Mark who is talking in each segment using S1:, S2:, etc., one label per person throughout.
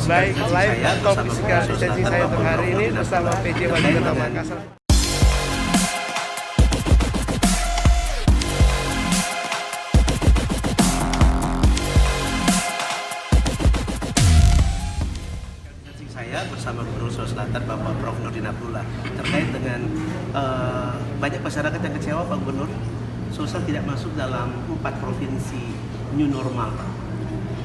S1: Baik, live atau physical distancing saya untuk hari ini bersama PJ Wali Kota Makassar.
S2: Saya bersama Gubernur Sulawesi Selatan Bapak Prof. Nurdin Abdullah terkait dengan banyak masyarakat yang kecewa Pak Gubernur, Sulsel tidak masuk dalam 4 provinsi new normal Pak.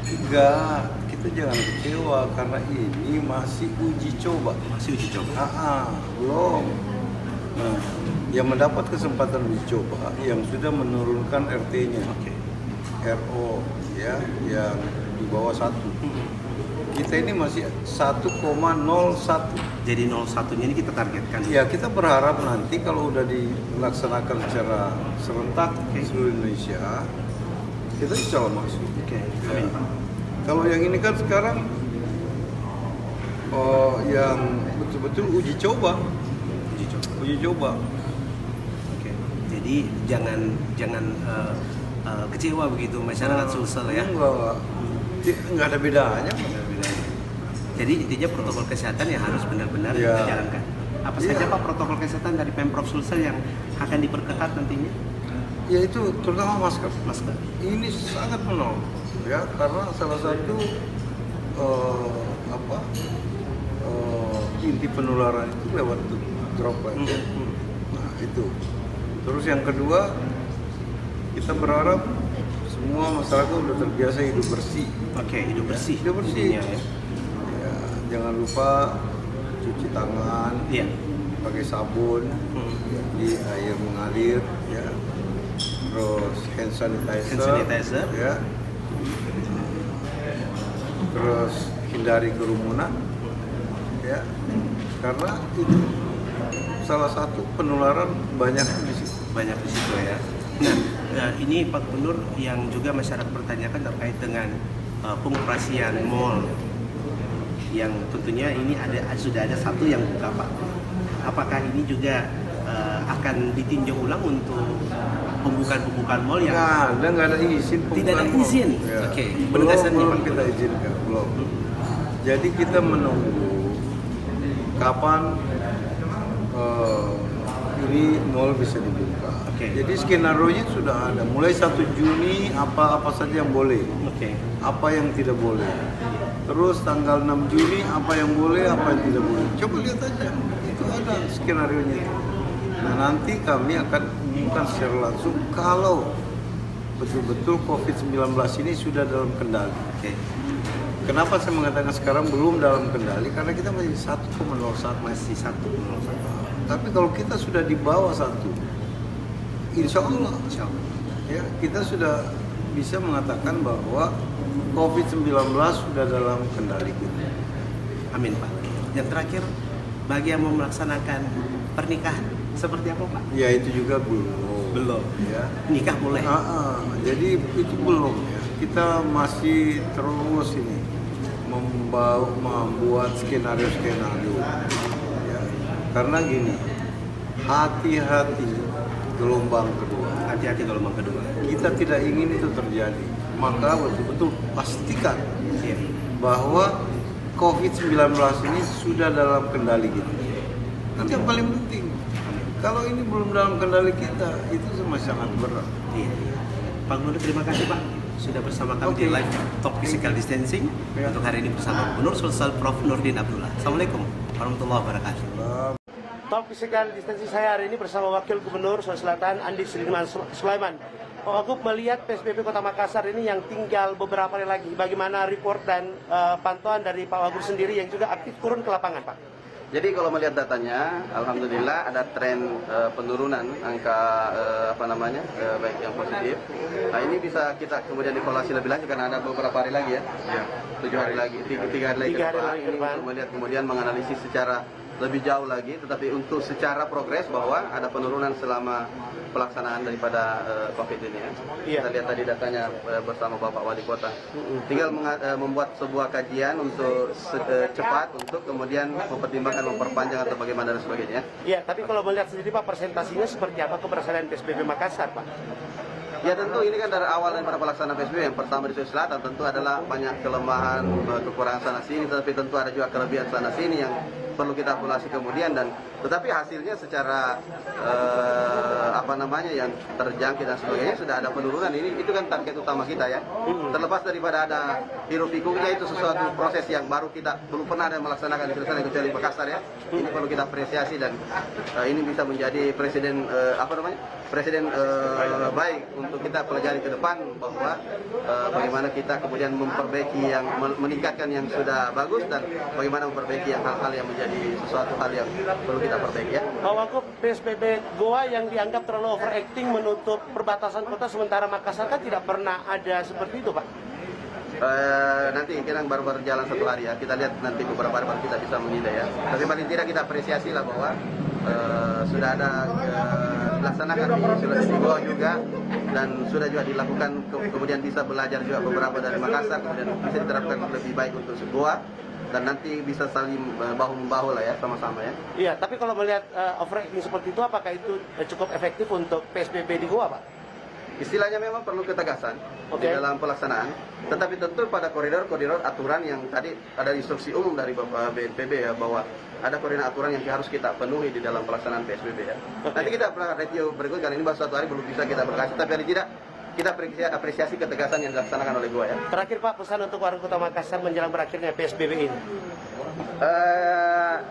S3: Enggak, kita jangan kecewa karena ini masih uji coba.
S2: Masih uji coba.
S3: Belum. Nah, yang mendapat kesempatan uji coba yang sudah menurunkan RT-nya, RO ya, yang di bawah 1. Kita ini masih 1,01.
S2: Jadi 01-nya ini kita targetkan.
S3: Ya, kita berharap nanti kalau udah dilaksanakan secara serentak di seluruh Indonesia, kita insya Allah masuk.
S2: Amin Pak.
S3: Kalau yang ini kan sekarang yang betul-betul uji coba. Uji coba.
S2: Jadi jangan kecewa begitu masyarakat Sulsel ya.
S3: Enggak ada bedanya.
S2: Jadi intinya protokol kesehatan yang harus benar-benar kita jalankan. Apa saja Pak protokol kesehatan dari Pemprov Sulsel yang akan diperketat nantinya?
S3: Ya itu terutama masker. Ini sangat menolong ya, karena salah satu inti penularan itu lewat droplet. Nah itu. Terus yang kedua, kita berharap semua masyarakat udah terbiasa hidup bersih.
S2: Hidup bersih.
S3: Hidup bersih.
S2: Ya.
S3: Jangan lupa cuci tangan, pakai sabun, di air mengalir, ya. Terus hand sanitizer, ya. Terus hindari kerumunan, ya. Karena itu salah satu penularan banyak di situ.
S2: Banyak di situ ya. Nah, ini Pak Gubernur yang juga masyarakat pertanyakan terkait dengan pengoperasian mall yang tentunya ini sudah ada satu yang buka Pak. Apakah ini juga akan ditinjau ulang untuk pembukaan mall yang
S3: nggak ada izin pembukaan.
S2: Tidak ada izin.
S3: Ya.
S2: Belum
S3: kita izinkan, belum. Jadi kita menunggu kapan ini mall bisa dibuka. Jadi skenario-nya sudah ada. Mulai 1 Juni apa saja yang boleh, apa yang tidak boleh. Terus tanggal 6 Juni apa yang boleh, apa yang tidak boleh. Coba lihat aja, itu ada skenario-nya. Nah nanti kami akan umumkan secara langsung kalau betul-betul COVID-19 ini sudah dalam kendali. Kenapa saya mengatakan sekarang belum dalam kendali? Karena kita masih 1,01.
S2: Masih 1,01.
S3: Tapi kalau kita sudah di bawah 1, insya Allah, ya, kita sudah bisa mengatakan bahwa COVID-19 sudah dalam kendali kita.
S2: Amin Pak. Yang terakhir, bagi yang mau melaksanakan pernikahan, seperti apa Pak?
S3: Ya itu juga belum. Ya.
S2: Nikah boleh?
S3: Jadi itu belum ya. Kita masih terus ini membuat skenario. Ya. Karena gini, hati-hati gelombang kedua. Kita tidak ingin itu terjadi. Maka betul-betul pastikan bahwa COVID-19 ini sudah dalam kendali kita. Nanti yang paling penting, kalau ini belum dalam kendali kita, itu sangat berat.
S2: Pak Gubernur, terima kasih Pak sudah bersama kami di live talk physical distancing untuk hari ini bersama Gubernur Sulsel Prof. Nurdin Abdullah. Assalamualaikum warahmatullahi wabarakatuh.
S1: Talk physical distancing saya hari ini bersama Wakil Gubernur Sulawesi Selatan Andi Sudirman Sulaiman. Pak Wagub melihat PSBB Kota Makassar ini yang tinggal beberapa hari lagi, bagaimana report dan pantauan dari Pak Wagub sendiri yang juga aktif turun ke lapangan Pak?
S4: Jadi kalau melihat datanya, alhamdulillah ada tren penurunan angka baik yang positif. Nah ini bisa kita kemudian evaluasi lebih lanjut karena ada beberapa hari lagi ya, 7 hari lagi, 3 hari lagi ke depan. Ini untuk melihat kemudian menganalisis secara lebih jauh lagi, tetapi untuk secara progres bahwa ada penurunan selama pelaksanaan daripada COVID ini ya. Kita lihat tadi datanya bersama Bapak Wali Kota. Tinggal membuat sebuah kajian untuk cepat untuk kemudian mempertimbangkan memperpanjang atau bagaimana dan sebagainya.
S1: Iya, tapi kalau melihat sendiri Pak, presentasinya seperti apa keberhasilan PSBB Makassar Pak?
S4: Ya tentu ini kan dari awal daripada pelaksanaan PSBB, yang pertama di Sulawesi Selatan tentu adalah banyak kelemahan, kekurangan sana sini, tetapi tentu ada juga kelebihan sana sini yang perlu kita evaluasi kemudian, dan tetapi hasilnya secara yang terjangkit dan sebagainya sudah ada penurunan. Ini itu kan target utama kita ya. Terlepas daripada ada hiruk pikuknya, itu sesuatu proses yang baru kita belum pernah ada melaksanakan di Sulawesi kecuali Makassar ya. Ini perlu kita apresiasi, dan ini bisa menjadi presiden presiden baik untuk kita pelajari ke depan, bahwa bagaimana kita kemudian memperbaiki yang meningkatkan yang sudah bagus, dan bagaimana memperbaiki yang hal-hal yang menjadi sesuatu hal yang perlu kita perbaiki ya.
S1: Pak Wagub, PSBB Goa yang dianggap terlalu overacting menutup perbatasan kota, sementara Makassar kan tidak pernah ada seperti itu, Pak.
S4: Nanti kita baru berjalan 1 hari ya, kita lihat nanti beberapa hari baru kita bisa menilai ya. Tapi paling tidak kita apresiasi lah bahwa sudah ada dilaksanakan di Sulawesi Goa juga, dan sudah juga dilakukan, kemudian bisa belajar juga beberapa dari Makassar, kemudian bisa diterapkan lebih baik untuk Goa, dan nanti bisa saling bahu-membahu lah ya, sama-sama ya.
S1: Iya, tapi kalau melihat overacting seperti itu, apakah itu cukup efektif untuk PSBB di Goa, Pak?
S4: Istilahnya memang perlu ketegasan di dalam pelaksanaan, tetapi tentu pada koridor-koridor aturan yang tadi ada instruksi umum dari Bapak BNPB ya, bahwa ada koridor aturan yang harus kita penuhi di dalam pelaksanaan PSBB ya. Nanti kita review berikut, karena ini baru 1 hari belum bisa kita berkasih, tapi paling tidak kita apresiasi ketegasan yang dilaksanakan oleh Goa ya.
S1: Terakhir Pak, pesan untuk warga Kota Makassar menjelang berakhirnya PSBB ini.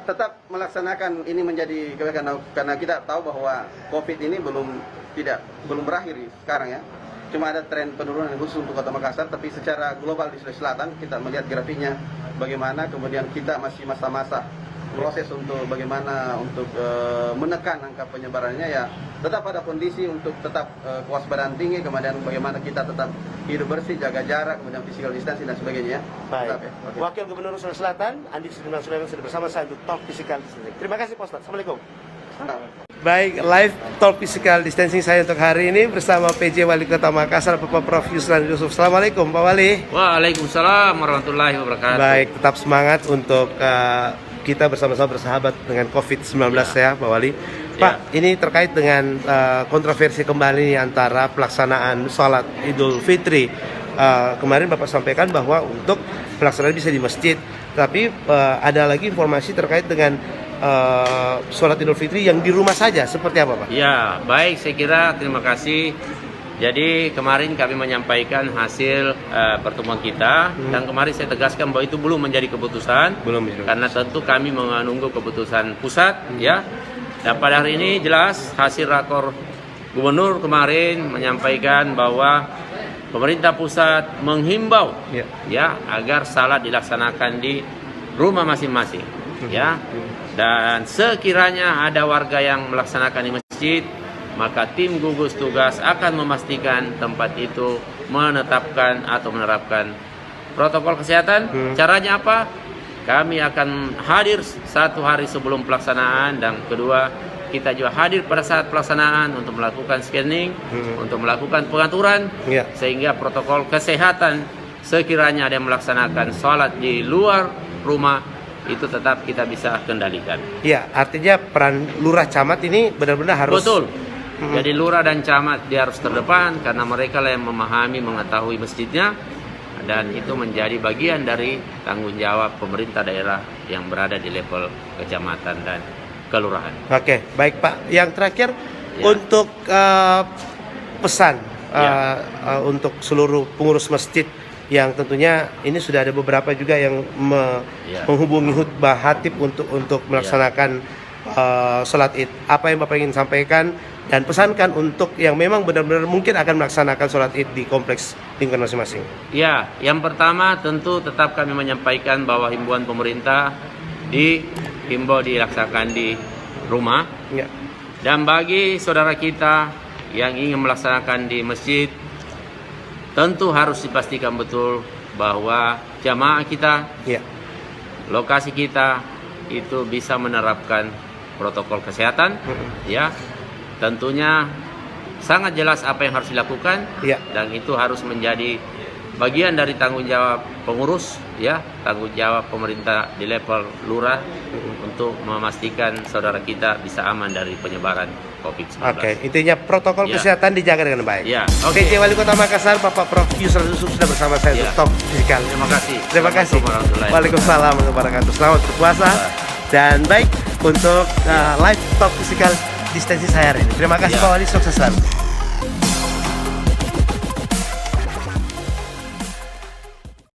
S4: Tetap melaksanakan ini menjadi kebijakan, karena kita tahu bahwa COVID ini belum berakhir sekarang ya. Cuma ada tren penurunan khusus untuk Kota Makassar, tapi secara global di Sulawesi Selatan kita melihat grafiknya bagaimana, kemudian kita masih masa-masa proses untuk bagaimana untuk menekan angka penyebarannya ya. Tetap ada kondisi untuk tetap kewaspadaan tinggi, kemudian bagaimana kita tetap hidup bersih, jaga jarak, kemudian physical distancing dan sebagainya.
S1: Baik.
S4: Tetap, ya. Okay.
S1: Wakil Gubernur Sulawesi Selatan, Andi Sudirman Sulaiman sudah bersama saya untuk Talk Physical Distancing. Terima kasih Pak Ustadz. Assalamualaikum. Baik, live Talk Physical Distancing saya untuk hari ini bersama PJ Wali Kota Makassar, Bapak Prof. Yusran Yusuf. Assalamualaikum Pak Wali.
S5: Waalaikumsalam warahmatullahi wabarakatuh.
S1: Baik, tetap semangat untuk kita bersama-sama bersahabat dengan COVID-19 ya Pak Wali. Pak, ini terkait dengan kontroversi kembali antara pelaksanaan sholat Idul Fitri. Kemarin Bapak sampaikan bahwa untuk pelaksanaan bisa di masjid, tapi ada lagi informasi terkait dengan sholat Idul Fitri yang di rumah saja, seperti apa Pak?
S5: Ya, baik, saya kira terima kasih. Jadi kemarin kami menyampaikan hasil pertemuan kita, dan kemarin saya tegaskan bahwa itu belum menjadi keputusan, karena tentu kami menunggu keputusan pusat ya. Dan pada hari ini jelas hasil rakor gubernur kemarin menyampaikan bahwa pemerintah pusat menghimbau ya agar salat dilaksanakan di rumah masing-masing ya. Dan sekiranya ada warga yang melaksanakan di masjid, maka tim gugus tugas akan memastikan tempat itu menetapkan atau menerapkan protokol kesehatan. Caranya apa? Kami akan hadir 1 hari sebelum pelaksanaan, dan kedua kita juga hadir pada saat pelaksanaan untuk melakukan scanning, untuk melakukan pengaturan, sehingga protokol kesehatan sekiranya ada yang melaksanakan sholat di luar rumah itu tetap kita bisa kendalikan.
S1: Iya, artinya peran lurah camat ini benar-benar harus.
S5: Betul. Jadi lurah dan camat dia harus terdepan, karena mereka lah yang memahami, mengetahui masjidnya, dan itu menjadi bagian dari tanggung jawab pemerintah daerah yang berada di level kecamatan dan kelurahan. Oke,
S1: baik Pak. Yang terakhir untuk pesan untuk seluruh pengurus masjid, yang tentunya ini sudah ada beberapa juga yang menghubungi khutbah khatib untuk melaksanakan sholat Id. Apa yang Bapak ingin sampaikan dan pesankan untuk yang memang benar-benar mungkin akan melaksanakan sholat Id di kompleks lingkungan masing-masing?
S5: Ya, yang pertama tentu tetap kami menyampaikan bahwa himbauan pemerintah dihimbau dilaksanakan di rumah. Dan bagi saudara kita yang ingin melaksanakan di masjid, tentu harus dipastikan betul bahwa jamaah kita, lokasi kita itu bisa menerapkan protokol kesehatan, ya. Tentunya sangat jelas apa yang harus dilakukan, dan itu harus menjadi bagian dari tanggung jawab pengurus, ya, tanggung jawab pemerintah di level lurah untuk memastikan saudara kita bisa aman dari penyebaran COVID-19.
S1: Oke, intinya protokol
S5: Ya.
S1: kesehatan dijaga dengan baik.
S5: Ya,
S1: Oke, PJ Wali Kota Makassar, Bapak Prof. Yusra Yusuf sudah bersama saya
S5: Ya.
S1: untuk Talk Fisikal.
S5: Terima kasih.
S1: Terima kasih.
S5: Assalamualaikum warahmatullahi
S1: Waalaikumsalam warahmatullahi wabarakatuh. Selamat berpuasa. Dan baik untuk live Talk Fisikal distensi saya hari ini. Terima kasih
S5: Ya.
S1: Pak Wali, sukses selalu.